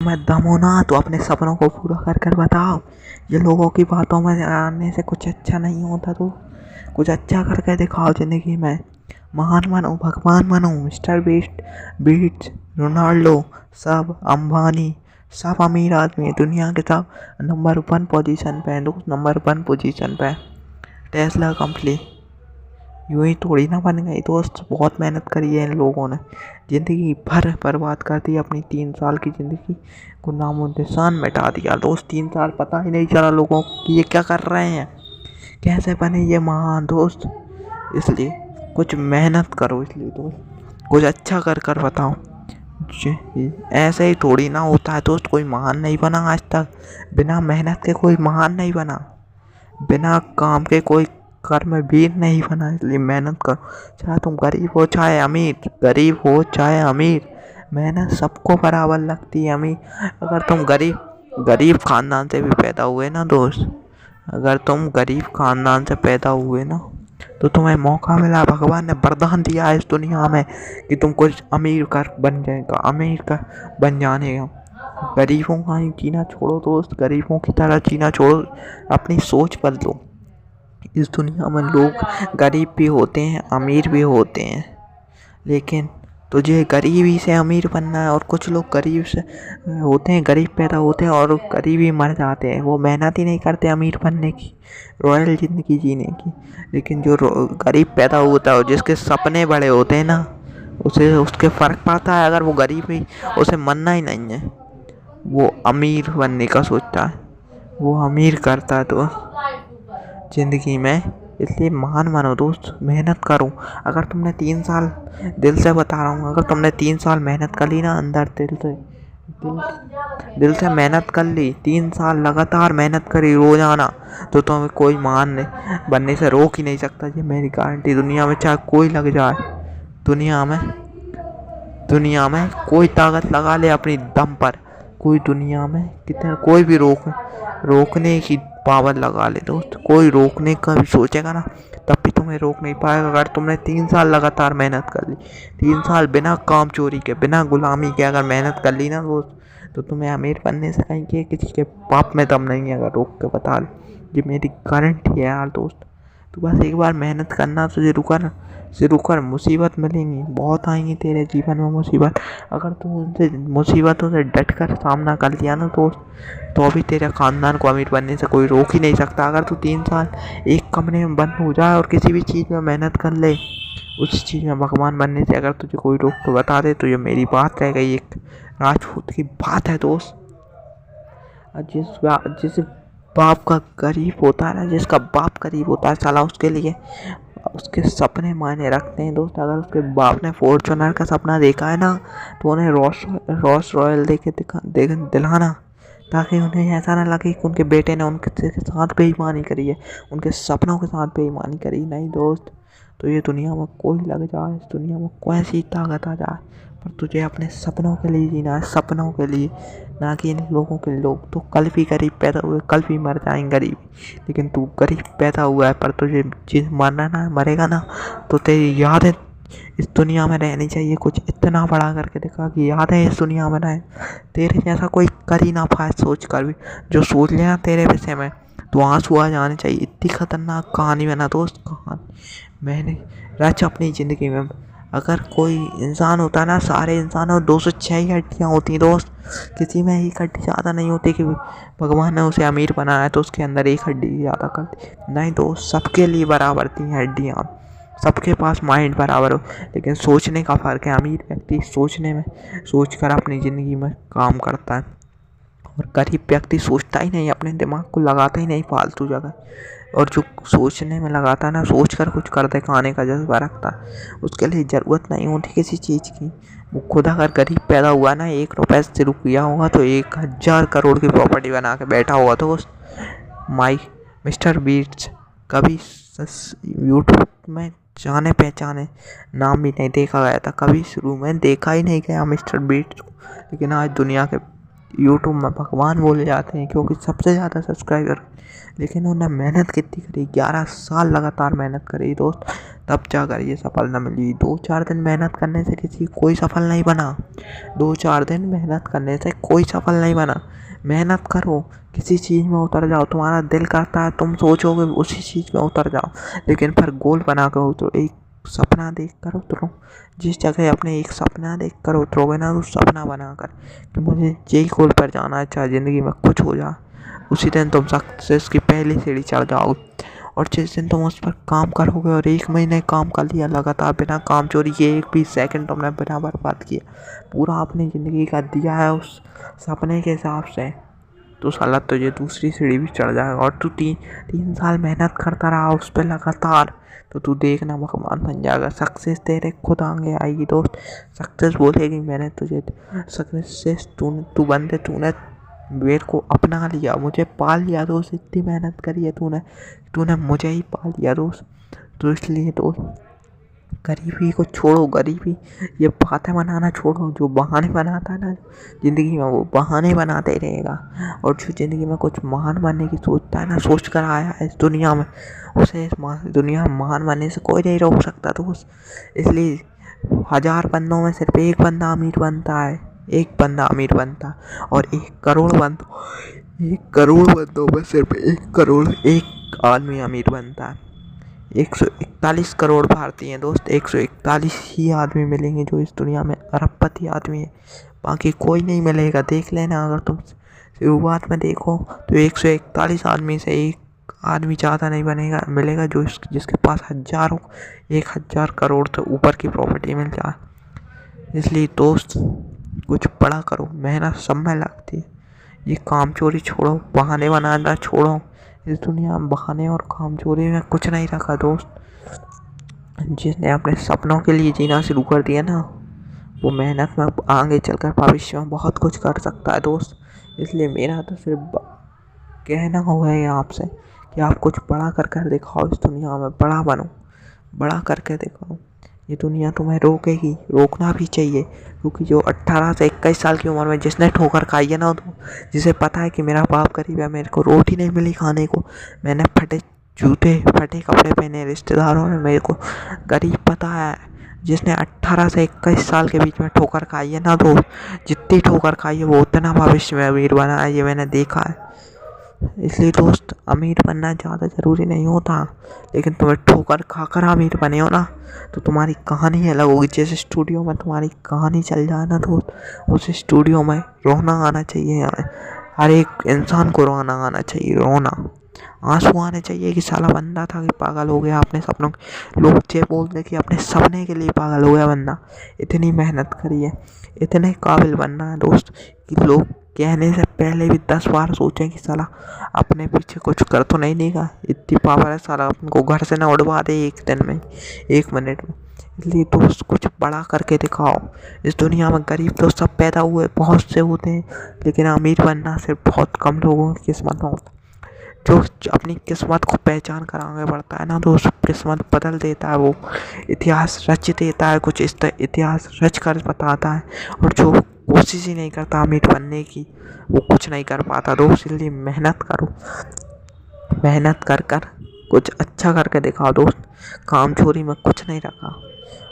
मैं दम हो ना तो अपने सपनों को पूरा कर कर बताओ। ये लोगों की बातों में आने से कुछ अच्छा नहीं होता। तो कुछ अच्छा करके दिखाओ ज़िंदगी में। महान बनो, भगवान बनो। मिस्टर बीट्स, रोनाल्डो, सब अंबानी, सब अमीर आदमी दुनिया के सब नंबर 1 पोजीशन पे हैं दोस्त, नंबर 1 पोजीशन पे। टेस्ला कंपनी यूं ही थोड़ी ना बन गई दोस्त, बहुत मेहनत करी है इन लोगों ने। ज़िंदगी भर बर्बाद कर दी अपनी, 3 साल की ज़िंदगी को नामो निशान मिटा दिया दोस्त। 3 साल पता ही नहीं चला लोगों को कि ये क्या कर रहे हैं, कैसे बने ये महान दोस्त। इसलिए कुछ मेहनत करो, इसलिए दोस्त कुछ अच्छा कर कर बताओ। ऐसे ही थोड़ी ना होता है दोस्त, कोई महान नहीं बना आज तक। बिना मेहनत के कोई महान नहीं बना, बिना काम के कोई कर्मवीर नहीं बना। इसलिए मेहनत करो, चाहे तुम गरीब हो चाहे अमीर, गरीब हो चाहे अमीर, मेहनत सबको बराबर लगती है। अमीर अगर तुम गरीब खानदान से भी पैदा हुए ना दोस्त, अगर तुम गरीब खानदान से पैदा हुए ना, तो तुम्हें मौका मिला, भगवान ने वरदान दिया है इस दुनिया में कि तुम कुछ अमीर कर बन जाएगा, अमीर का बन जाने का। गरीबों का ही जीना छोड़ो दोस्त, गरीबों की तरह जीना छोड़ो, अपनी सोच बदलो। इस दुनिया में लोग गरीब भी होते हैं, अमीर भी होते हैं, लेकिन तुझे गरीबी से अमीर बनना है। और कुछ लोग गरीब से होते हैं, गरीब पैदा होते हैं और गरीब ही मर जाते हैं। वो मेहनत ही नहीं करते अमीर बनने की, रॉयल ज़िंदगी जीने की। लेकिन जो गरीब पैदा होता है और जिसके सपने बड़े होते हैं ना, उसे उसके फ़र्क पड़ता है। अगर वो गरीब ही, उसे मरना ही नहीं है, वो अमीर बनने का सोचता है, वो अमीर करता है तो ज़िंदगी में। इसलिए महान बनो दोस्त, मेहनत करो। अगर तुमने 3 साल, दिल से बता रहा हूँ, अगर तुमने 3 साल मेहनत कर ली ना, अंदर दिल से मेहनत कर ली, 3 साल लगातार मेहनत करी रोजाना, तो तुम्हें कोई महान बनने से रोक ही नहीं सकता। ये मेरी गारंटी। दुनिया में चाहे कोई लग जाए, दुनिया में कोई ताकत लगा ले अपनी दम पर, कोई दुनिया में कितना कोई भी रोकने की पावर लगा ले दोस्त, कोई रोकने का भी सोचेगा ना, तब भी तुम्हें रोक नहीं पाएगा। अगर तुमने 3 साल लगातार मेहनत कर ली, 3 साल बिना काम चोरी के, बिना गुलामी के अगर मेहनत कर ली ना दोस्त, तो तुम्हें अमीर बनने से कहीं के किसी के पाप में दम नहीं है। अगर रोक के बता ले, ये मेरी गारंटी है यार दोस्त। तो बस एक बार मेहनत करना तो शुरू कर। मुसीबत मिलेंगी, बहुत आएंगी तेरे जीवन में मुसीबत। अगर तू उनसे मुसीबतों से डट कर सामना कर लिया ना दोस्त, तो अभी तेरे ख़ानदान को अमीर बनने से कोई रोक ही नहीं सकता। अगर तू 3 साल एक कमरे में बंद हो जाए और किसी भी चीज़ में मेहनत कर ले, उस चीज़ में भगवान बनने से अगर तुझे कोई रोक के बता दे, तो ये मेरी बात रह गई, एक राजपूत की बात है दोस्त। जिस बाप का गरीब होता है ना, जिसका बाप गरीब होता है साला, उसके लिए उसके सपने मायने रखते हैं दोस्त। अगर उसके बाप ने फॉर्च्यूनर का सपना देखा है ना, तो उन्हें रॉस रॉयल दिलाना, ताकि उन्हें ऐसा ना लगे कि उनके बेटे ने उनके साथ बेईमानी करी है, उनके सपनों के साथ बेईमानी करी। नहीं दोस्त, तो ये दुनिया में कोई लग जाए, इस दुनिया में कोई ऐसी ताकत आ जाए, पर तुझे अपने सपनों के लिए जीना है, सपनों के लिए, ना कि इन लोगों के। लोग तो कल भी गरीब पैदा हुए, कल भी मर जाएंगे गरीब, लेकिन तू गरीब पैदा हुआ है, पर तुझे जिस मरना ना मरेगा ना, तो तेरी यादें इस दुनिया में रहनी चाहिए। कुछ इतना बड़ा करके दिखा कि यादें इस दुनिया में रहे, तेरे जैसा कोई कर ही ना पाए सोच कर भी। जो सोच लेना तेरे विषय में, तो आंसू आ जाने चाहिए। इतनी खतरनाक कहानी बना दोस्त, कहानी मैंने रच अपनी ज़िंदगी में। अगर कोई इंसान होता है ना, सारे इंसानों 206 ही हड्डियाँ होती हैं दोस्त, किसी में एक हड्डी ज़्यादा नहीं होती कि भगवान ने उसे अमीर बनाया है तो उसके अंदर एक हड्डी ज़्यादा कर दी। नहीं दोस्त, सबके लिए बराबर थी हड्डियाँ, सबके पास माइंड बराबर हो, लेकिन सोचने का फ़र्क है। अमीर व्यक्ति सोचने में, सोच कर अपनी ज़िंदगी में काम करता है, और गरीब व्यक्ति सोचता ही नहीं, अपने दिमाग को लगाता ही नहीं फालतू जगह। और जो सोचने में लगाता है ना, सोच कर कुछ कर दिखाने का जज्बा रखता है, उसके लिए ज़रूरत नहीं होती किसी चीज़ की। वो खुद अगर गरीब पैदा हुआ ना, 1 रुपये से शुरू किया होगा, तो 1000 करोड़ की प्रॉपर्टी बना के बैठा हुआ। तो उस मिस्टर बीट्स कभी यूट्यूब में जाने पहचाने नाम भी नहीं देखा गया था, कभी शुरू में देखा ही नहीं गया मिस्टर बीट्स को, लेकिन आज दुनिया के यूट्यूब में भगवान बोले जाते हैं क्योंकि सबसे ज़्यादा सब्सक्राइबर। लेकिन उन्होंने मेहनत कितनी करी, 11 साल लगातार मेहनत करी दोस्त, तब जाकर ये सफलता मिली। 2-4 दिन मेहनत करने से किसी कोई सफल नहीं बना। 2-4 दिन मेहनत करने से कोई सफल नहीं बना। मेहनत करो, किसी चीज़ में उतर जाओ, तुम्हारा दिल करता है तुम सोचोगे उसी चीज़ में उतर जाओ, लेकिन फिर गोल बना कर उतरो। एक सपना देख कर उतरो, जिस जगह अपने एक सपना देख कर उतरोगे ना, उस सपना बना कर कि मुझे यही गोल पर जाना है, चाहे ज़िंदगी में कुछ हो जाए, उसी दिन तुम सक्सेस की पहली सीढ़ी चढ़ जाओगे। और जिस दिन तुम उस पर काम करोगे, और 1 महीने काम कर लिया लगातार बिना काम चोरी किए, एक भी सेकंड तुमने बिना बर्बाद किया, पूरा अपनी ज़िंदगी का दिया है उस सपने के हिसाब से, तो साला तुझे दूसरी सीढ़ी भी चढ़ जाएगा। और तू 3 साल मेहनत करता रहा उस पर लगातार, तो तू देखना भगवान बन जाएगा। सक्सेस तेरे खुद आगे आएगी दोस्त। सक्सेस बोलेगी मैंने तुझे, सक्सेस तू बंदे तूने मेरे को अपना लिया, मुझे पाल लिया दोस्त। इतनी मेहनत करी है तूने मुझे ही पाल लिया दोस्त। तो इसलिए दोस्त गरीबी को छोड़ो, गरीबी ये बातें बनाना छोड़ो। जो बहाने बनाता है ना ज़िंदगी में, वो बहाने बनाते ही रहेगा। और जो ज़िंदगी में कुछ महान बनने की सोचता है ना, सोच कर आया है इस दुनिया में, उसे इस दुनिया में महान बनने से कोई नहीं रोक सकता दोस्त। इसलिए 1000 बंदों में सिर्फ एक बंदा अमीर बनता है, एक बंदा अमीर बनता है। और 1 करोड़ बंदों में सिर्फ 1 आदमी अमीर बनता है। 141 करोड़ भारतीय हैं दोस्त, 141 ही आदमी मिलेंगे जो इस दुनिया में अरबपति आदमी है, बाकी कोई नहीं मिलेगा। देख लेना, अगर तुम शुरुआत में देखो तो 141 आदमी से एक आदमी ज़्यादा नहीं बनेगा मिलेगा जो जिसके पास 1000 करोड़ से ऊपर की प्रॉपर्टी मिल जाए। इसलिए दोस्त कुछ बड़ा करो, मेहनत सब में लगती है। ये काम चोरी छोड़ो, बहाने बनाना छोड़ो। इस दुनिया में बहाने और काम चोरी में कुछ नहीं रखा दोस्त। जिसने अपने सपनों के लिए जीना शुरू कर दिया ना, वो मेहनत में आगे चलकर भविष्य में बहुत कुछ कर सकता है दोस्त। इसलिए मेरा तो सिर्फ कहना हुआ है आपसे कि आप कुछ बड़ा कर दिखाओ, इस दुनिया में बड़ा बनो, बड़ा करके दिखाओ। ये दुनिया तुम्हें रोकेगी, रोकना भी चाहिए, क्योंकि जो 18 से 21 साल की उम्र में जिसने ठोकर खाई है ना, तो जिसे पता है कि मेरा बाप गरीब है, मेरे को रोटी नहीं मिली खाने को, मैंने फटे जूते फटे कपड़े पहने, रिश्तेदारों ने मेरे को गरीब पता है, जिसने 18 से 21 साल के बीच में ठोकर खाई है ना, तो जितनी ठोकर खाई है वो उतना भविष्य में अमीर बना है, ये मैंने देखा है। इसलिए दोस्त अमीर बनना ज़्यादा ज़रूरी नहीं होता, लेकिन तुम्हें ठोकर खाकर अमीर बने हो ना, तो तुम्हारी कहानी अलग होगी। जैसे स्टूडियो में तुम्हारी कहानी चल जाए ना दोस्त, उस स्टूडियो में रोना आना चाहिए। हर एक इंसान को रोना आना चाहिए, रोना आंसू आने चाहिए कि साला बंदा था कि पागल हो गया अपने सपनों के। लोग ये बोलते कि अपने सपने के लिए पागल हो गया बंदा, इतनी मेहनत करी है, इतने काबिल बनना है दोस्त कि लोग कहने से पहले भी 10 बार सोचें कि साला अपने पीछे कुछ कर तो नहीं देगा। इतनी पावर है साला, अपने घर से ना उड़वा दे 1 दिन में, 1 मिनट में। इसलिए दोस्त कुछ बड़ा करके दिखाओ। इस दुनिया में गरीब तो सब पैदा हुए, बहुत से होते हैं, लेकिन अमीर बनना सिर्फ बहुत कम लोगों की किस्मत में होता है। जो अपनी किस्मत को पहचान कर आगे बढ़ता है ना, तो उस किस्मत बदल देता है, वो इतिहास रच देता है, कुछ इस तरह इतिहास रच कर बताता है। और जो कोशिश ही नहीं करता अमीर बनने की, वो कुछ नहीं कर पाता दोस्त। इसलिए मेहनत करो, मेहनत कर कुछ अच्छा करके दिखाओ दोस्त। काम चोरी में कुछ नहीं रखा,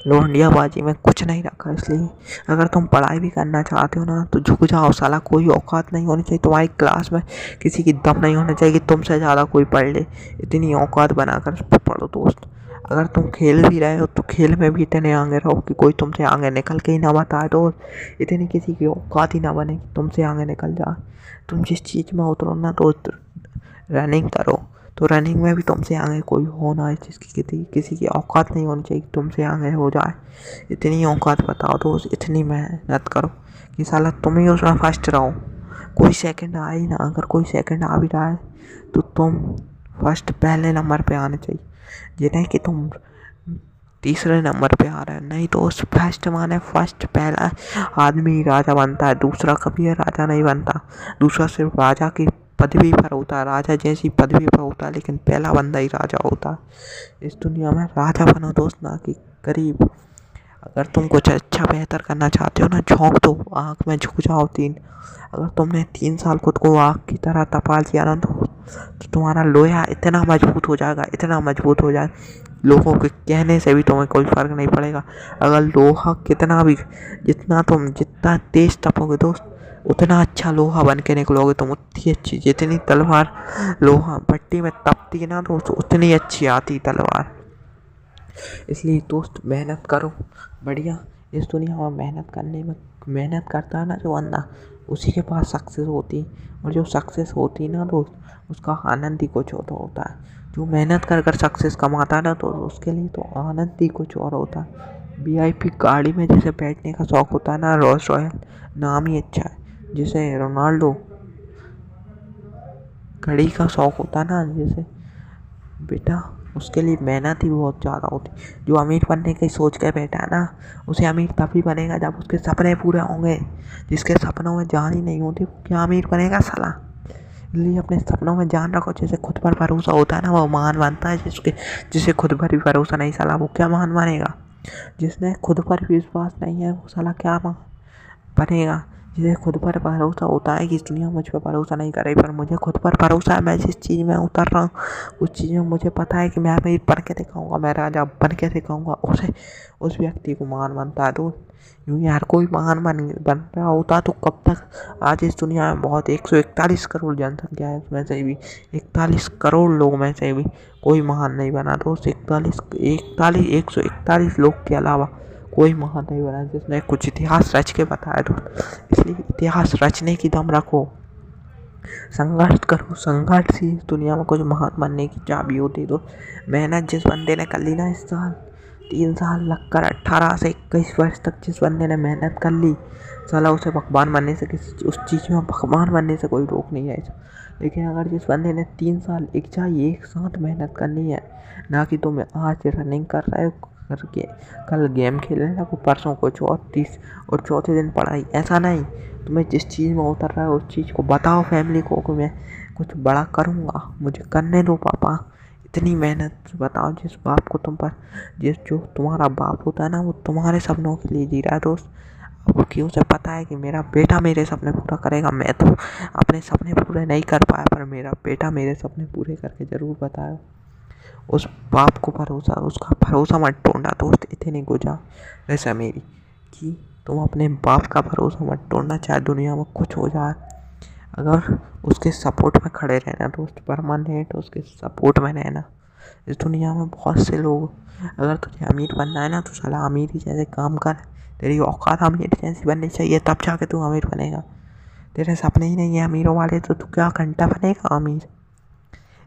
लौंडियाबाजी में कुछ नहीं रखा। इसलिए अगर तुम पढ़ाई भी करना चाहते हो ना, तो झुक जाओ साला, कोई औकात नहीं होनी चाहिए तुम्हारी क्लास में, किसी की दम नहीं होना चाहिए कि तुमसे ज़्यादा कोई पढ़ ले। इतनी औकात बनाकर पढ़ो दोस्त। अगर तुम खेल भी रहे हो तो खेल में भी इतने आगे रहो कि कोई तुमसे आगे निकल के ही ना बताए दोस्त। इतनी किसी की औकात ही ना बने कि तुमसे आगे निकल जाए। तुम जिस चीज़ में उतरो ना दोस्त, रनिंग करो, तो रनिंग में भी तुमसे आगे कोई हो ना, जिसकी किसी की औकात नहीं होनी चाहिए कि तुमसे आगे हो जाए। इतनी औकात बताओ दोस्त, इतनी मेहनत करो कि साला तुम ही उसमें फर्स्ट रहो। कोई सेकंड आए ही ना, अगर कोई सेकंड आ भी रहा है तो तुम फर्स्ट पहले नंबर पे आने चाहिए, ये नहीं कि तुम तीसरे नंबर पे आ रहा है। नहीं दोस्त, फर्स्ट माने फर्स्ट, पहला आदमी राजा बनता है, दूसरा कभी राजा नहीं बनता। दूसरा सिर्फ राजा की पदवी पर होता है, राजा जैसी पदवी पर होता है, लेकिन पहला बंदा ही राजा होता है। इस दुनिया में राजा बनो दोस्त, ना कि गरीब। अगर तुम कुछ अच्छा बेहतर करना चाहते हो ना, झोंक दो, आँख में झुक जाओ तीन। अगर तुमने 3 साल खुद को आग की तरह तपा लिया ना, तो तुम्हारा लोहा इतना मजबूत हो जाएगा, इतना मजबूत हो जाए, लोगों के कहने से भी तुम्हें कोई फ़र्क नहीं पड़ेगा। अगर लोहा कितना भी, जितना तेज तपोगे दोस्त, उतना अच्छा लोहा बन के निकलोगे तुम। उतनी अच्छी, जितनी तलवार लोहा भट्टी में तपती है ना दोस्त, उतनी अच्छी आती तलवार। इसलिए दोस्त मेहनत करो बढ़िया। इस दुनिया में मेहनत करने में, मेहनत करता है ना जो बंदा, उसी के पास सक्सेस होती है। और जो सक्सेस होती है ना दोस्त, उसका आनंद ही कुछ और होता है। जो मेहनत कर कर सक्सेस कमाता है ना, तो उसके लिए तो आनंद ही कुछ और होता है। VIP गाड़ी में जैसे बैठने का शौक होता है ना, रोल्स रॉयल, नाम ही अच्छा है। जैसे रोनाल्डो घड़ी का शौक होता है ना, जैसे बेटा, उसके लिए मेहनत ही बहुत ज़्यादा होती। जो अमीर बनने की सोच के बैठा है ना, उसे अमीर तभी बनेगा जब उसके सपने पूरे होंगे। जिसके सपनों में जान ही नहीं होती, वो क्या अमीर बनेगा साला। इसलिए अपने सपनों में जान रखो। जिसे खुद पर भरोसा होता है ना, वो महान बनता है। जिसे खुद पर भी भरोसा नहीं, साला वो क्या महान बनेगा। जिसने खुद पर भी विश्वास नहीं है, वो साला क्या बनेगा। जिसे खुद पर भरोसा होता है कि इस दुनिया मुझ पर भरोसा नहीं करे, पर मुझे खुद पर भरोसा है। मैं जिस चीज़ में उतर रहा हूँ, उस चीज़ में मुझे पता है कि मैं अमीर बन के दिखाऊंगा, मैं राजा बन के दिखाऊंगा। उस व्यक्ति को महान बनता है दोस्त। यूँ यार कोई महान बन रहा होता तो कब तक। आज इस दुनिया में बहुत 141 करोड़ जनसंख्या है, उसमें से भी 41 करोड़ लोग में से भी कोई महान नहीं बना दोस्त। 141 लोग के अलावा कोई महान नहीं बना जिसने कुछ इतिहास रच के बताया दोस्त। इसलिए इतिहास रचने की दम रखो, संघर्ष करो। संघर्ष ही दुनिया में कुछ महान बनने की चाबी होती। तो मेहनत जिस बंदे ने कर ली ना, इस साल 3 साल लगकर 18 से 21 वर्ष तक जिस बंदे ने मेहनत कर ली, साला उसे भगवान बनने से, किसी उस चीज़ में भगवान बनने से कोई रोक नहीं है। लेकिन अगर जिस बंदे ने 3 साल एक साथ मेहनत करनी है, ना कि तुम आज रनिंग कर रहे हो करके कल गेम खेलने लगो, परसों कुछ और चौथे दिन पढ़ाई, ऐसा नहीं। तुम्हें जिस चीज़ में उतर रहा है उस चीज़ को बताओ फैमिली को कि मैं कुछ बड़ा करूँगा, मुझे करने दो पापा। इतनी मेहनत बताओ जिस बाप को तुम पर, जो तुम्हारा बाप होता है ना, वो तुम्हारे सपनों के लिए जी रहा है दोस्त। क्योंकि उसे पता है कि मेरा बेटा मेरे सपने पूरा करेगा। मैं तो अपने सपने पूरे नहीं कर पाया, पर मेरा बेटा मेरे सपने पूरे करके ज़रूर बताया। उस बाप को भरोसा, उसका भरोसा मत तोड़ना दोस्त। इतनी गुजारिश है मेरी कि तुम अपने बाप का भरोसा मत तोड़ना, चाहे दुनिया में कुछ हो जाए। अगर उसके सपोर्ट में खड़े रहना दोस्त, परमानेंट उसके सपोर्ट में रहना। इस दुनिया में बहुत से लोग, अगर तुझे अमीर बनना है ना, तो साला अमीर ही जैसे काम कर। तेरी औकात अमीर जैसी बननी चाहिए, तब जाके तू अमीर बनेगा। तेरे सपने ही नहीं है अमीरों वाले, तो तू क्या घंटा बनेगा अमीर।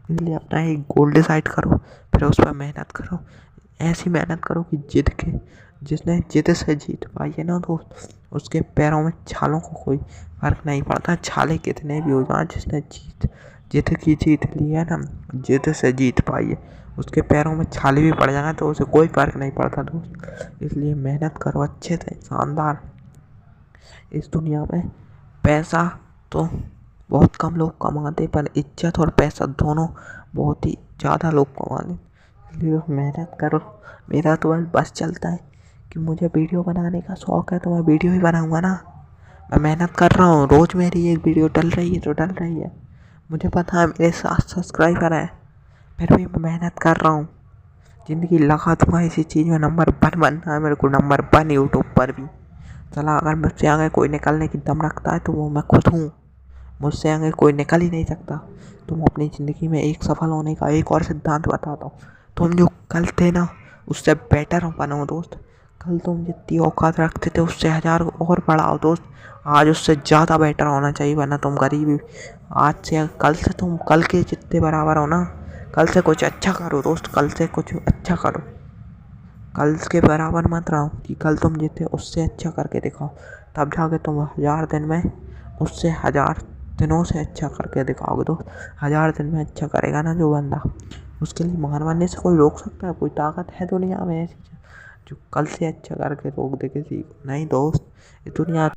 इसलिए अपना एक गोल डिसाइड करो, फिर उस पर मेहनत करो। ऐसी मेहनत करो कि जिसने जिद से जीत पाई है ना दोस्त, उसके पैरों में छालों को कोई फर्क नहीं पड़ता। छाले कितने भी हो जाए, जिसने जिद की जीत ली है ना, जिद से जीत पाई है, उसके पैरों में छाले भी पड़ जाए तो उसे कोई फर्क नहीं पड़ता दोस्त। इसलिए मेहनत करो अच्छे से, शानदार। इस दुनिया में पैसा तो बहुत कम लोग कमाते, पर इज्जत और पैसा दोनों बहुत ही ज़्यादा लोग कमाते। इसलिए मेहनत करो। मेरा तो बस चलता है कि मुझे वीडियो बनाने का शौक़ है, तो मैं वीडियो ही बनाऊँगा ना। मैं मेहनत कर रहा हूँ, रोज़ मेरी एक वीडियो डल रही है तो डल रही है। मुझे पता है मेरे 7 सब्सक्राइबर हैं, फिर भी मैं मेहनत कर रहा हूँ। ज़िंदगी लगा दूँगा इसी चीज़ में। नंबर 1 बनना है मेरे को, नंबर 1 यूट्यूब पर भी। चला, अगर मुझसे आगे कोई निकलने की दम रखता है तो वो मैं खुद हूँ। मुझसे आगे कोई निकल ही नहीं सकता। तुम अपनी ज़िंदगी में एक सफल होने का एक और सिद्धांत बताता हूँ। तुम जो कल थे ना, उससे बेटर बनो दोस्त। कल तुम जितनी औकात रखते थे उससे 1000 और बढ़ाओ दोस्त। आज उससे ज़्यादा बेटर होना चाहिए, वरना तुम गरीबी। आज से कल से तुम कल के जितने बराबर हो ना, कल से कुछ अच्छा करो दोस्त। कल से कुछ अच्छा करो, कल के बराबर मत रहो कि कल तुम जितने उससे अच्छा करके दिखाओ। तब जाके तुम 1000 दिन में उससे 1000 दिनों से अच्छा करके दिखाओगे। तो 1000 दिन में अच्छा करेगा ना जो बंदा, उसके लिए महान बनने से कोई रोक सकता है? कोई ताकत है दुनिया में ऐसी जो कल से अच्छा करके रोक दे किसी को? नहीं दोस्त, ये दुनिया